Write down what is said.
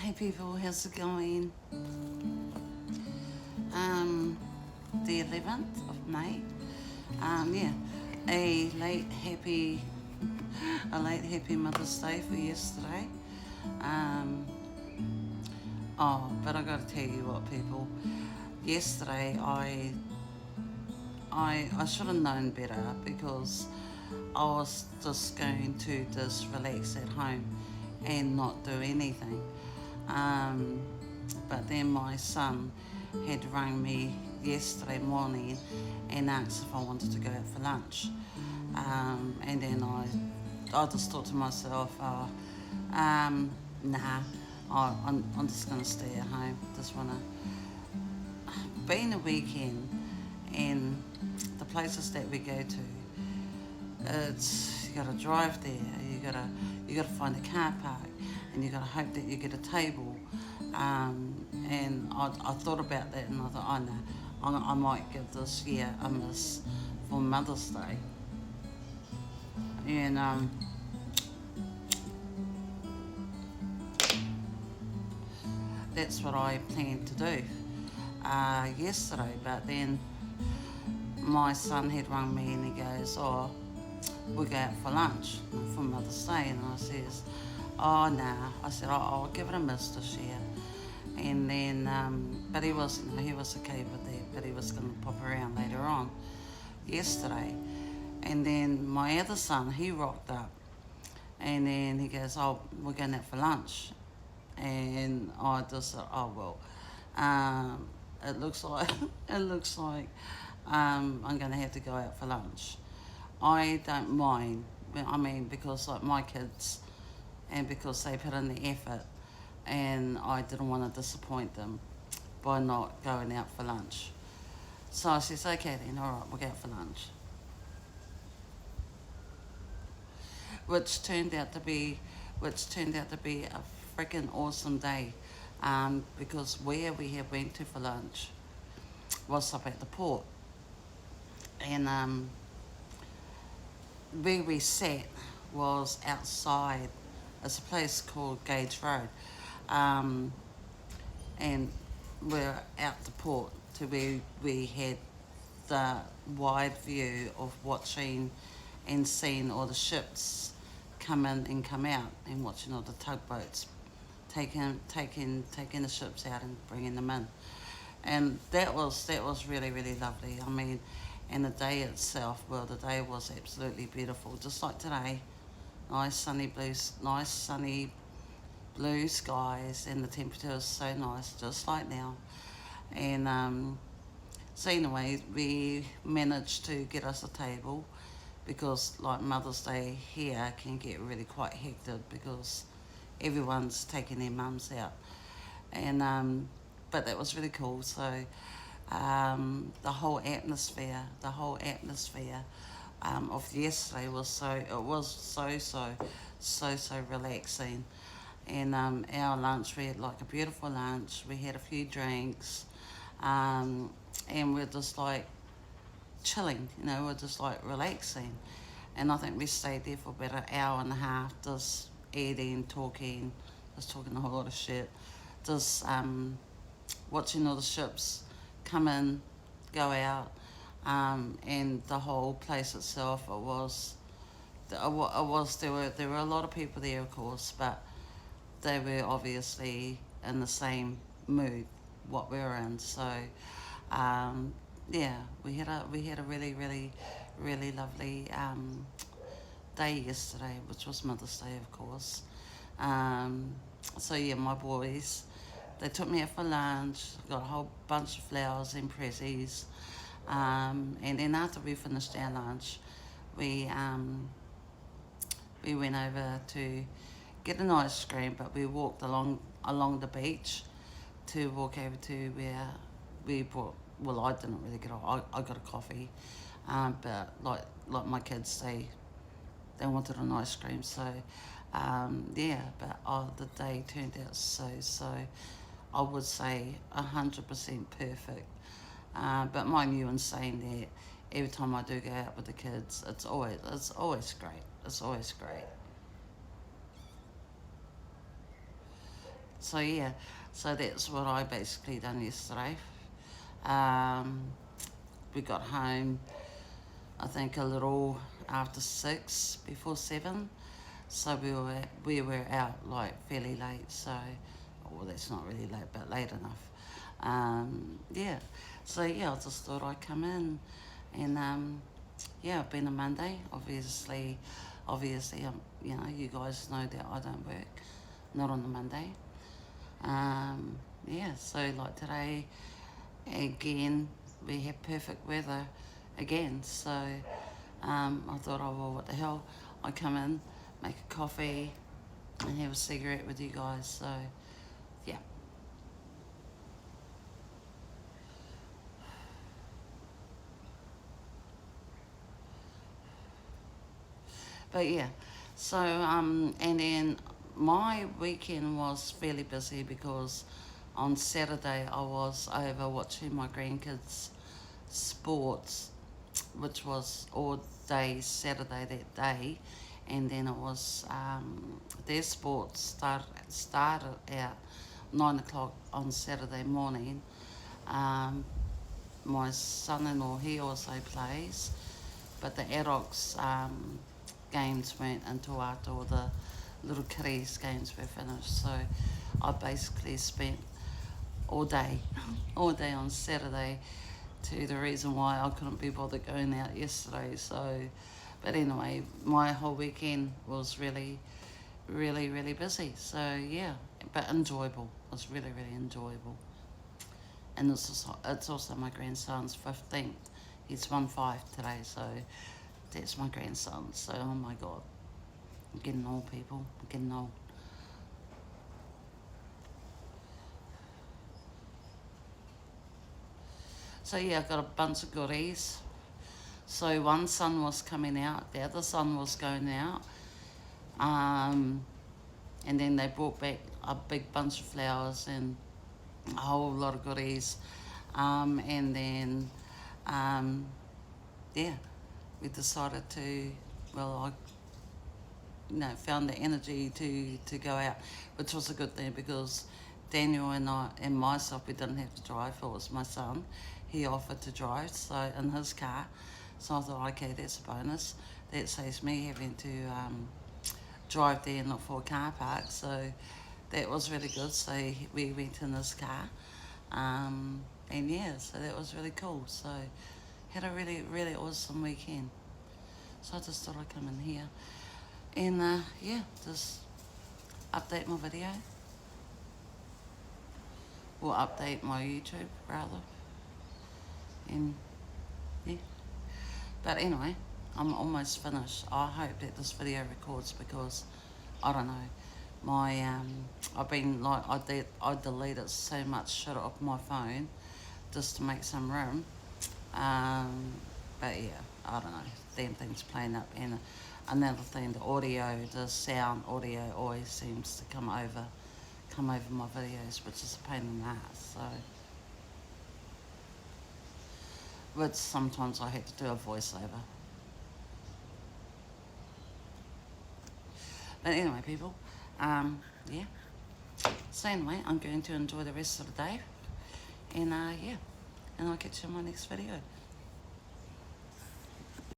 Hey people, how's it going? Um, the 11th of May. Yeah, a late happy, a late happy Mother's Day for yesterday. Um, but I got to tell you what, people. Yesterday, I should have known better because I was just going to just relax at home and not do anything. Um, but then my son had rang me yesterday morning and asked if I wanted to go out for lunch. And then I just thought to myself, nah, I'm just going to stay at home. Just want to. Being a weekend and the places that we go to, it's you got to drive there. You got to find a car park, and you got to hope that you get a table. And I thought about that, and I thought, oh no, I might give this year a miss for Mother's Day, and that's what I planned to do yesterday. But then my son had rung me, and he goes, oh, we go out for lunch for Mother's Day, and I says, oh nah. I said, I'll give it a miss this year. And then, but he was, he was okay with that, but he was going to pop around later on yesterday. And then my other son, he rocked up, and then he goes, oh, we're going out for lunch. And I just thought, oh well, it looks like it looks like I'm going to have to go out for lunch. I don't mind. I mean, because like my kids, and because they put in the effort, and I didn't want to disappoint them by not going out for lunch. So I says, okay then, all right, we'll go out for lunch. Which turned out to be, which turned out to be a freaking awesome day, because where we had went to for lunch was up at the port, and where we sat was outside. It's a place called Gage Road, um, and we're out the port to where we had the wide view of watching and seeing all the ships come in and come out, and watching all the tugboats taking the ships out and bringing them in. And that was really really lovely. I mean, and the day itself, well, the day was absolutely beautiful, just like today. Nice sunny blue skies, and the temperature was so nice, just like now. And so anyway, we managed to get us a table because like Mother's Day here can get really quite hectic because everyone's taking their mums out, and but that was really cool. So the whole atmosphere of yesterday was so relaxing. And our lunch, we had like a beautiful lunch. We had a few drinks, and we're just like chilling, we're just like relaxing. And I think we stayed there for about an hour and a half, just eating, talking, just talking a whole lot of shit, just watching all the ships come in, go out, and the whole place itself. There were a lot of people there, of course, but they were obviously in the same mood what we were in. So um, yeah, we had a really really lovely day yesterday, which was Mother's Day, of course. Um, so yeah, my boys, they took me out for lunch. Got a whole bunch of flowers and prezzies. And then after we finished our lunch, we we went over to get an ice cream, but we walked along the beach to walk over to where we bought. Well, I didn't really get. I got a coffee, but like my kids, they wanted an ice cream. So yeah, but the day turned out so. I would say 100% perfect. But mind you, in saying that, every time I do go out with the kids, it's always great. It's always great. So yeah, so that's what I basically done yesterday. Um, we got home, I think a little after 6, before 7. So we were out like fairly late. So, well, that's not really late, but late enough. Yeah. So yeah, I just thought I'd come in, and yeah, been a Monday. Obviously, you know, you guys know that I don't work, not on the Monday. Yeah. So like today, again, we have perfect weather again. So I thought, oh well, what the hell? I come in, make a coffee, and have a cigarette with you guys. So yeah. But yeah, so and then my weekend was fairly busy because on Saturday I was over watching my grandkids' sports, which was all day Saturday that day, and then it was their sports started at 9 o'clock on Saturday morning. Um, my son-in-law, he also plays, but the adults games went until after all the little kiddies games were finished. So I basically spent all day, all day on Saturday, to the reason why I couldn't be bothered going out yesterday. So, but anyway, my whole weekend was really, really, really busy. So yeah, but enjoyable. It was really, really enjoyable. And it's also my grandson's 15th. He's 1-5 today, so that's my grandson. So, oh my God, I'm getting old, people. I'm getting old. So yeah, I got a bunch of goodies. So one son was coming out, the other son was going out, um, and then they brought back a big bunch of flowers and a whole lot of goodies, and then um, yeah, we decided to, well, found the energy to go out, which was a good thing because Daniel and I and myself, we didn't have to drive. It was my son. He offered to drive, so in his car. So I thought, okay, that's a bonus. That saves me having to drive there and look for a car park. So that was really good. So we went in his car, and yeah, so that was really cool. So had a really, really awesome weekend. So I just thought I'd come in here and yeah, just update my video, or update my YouTube rather, and yeah. But anyway, I'm almost finished. I hope that this video records because I don't know. My I've been like I deleted so much shit off my phone just to make some room. Um, but yeah, I don't know. Damn thing's playing up, and another thing, the sound audio always seems to come over my videos, which is a pain in the ass. So, which sometimes I have to do a voiceover. But anyway, people, yeah. So anyway, I'm going to enjoy the rest of the day, and yeah, and I'll catch you in my next video.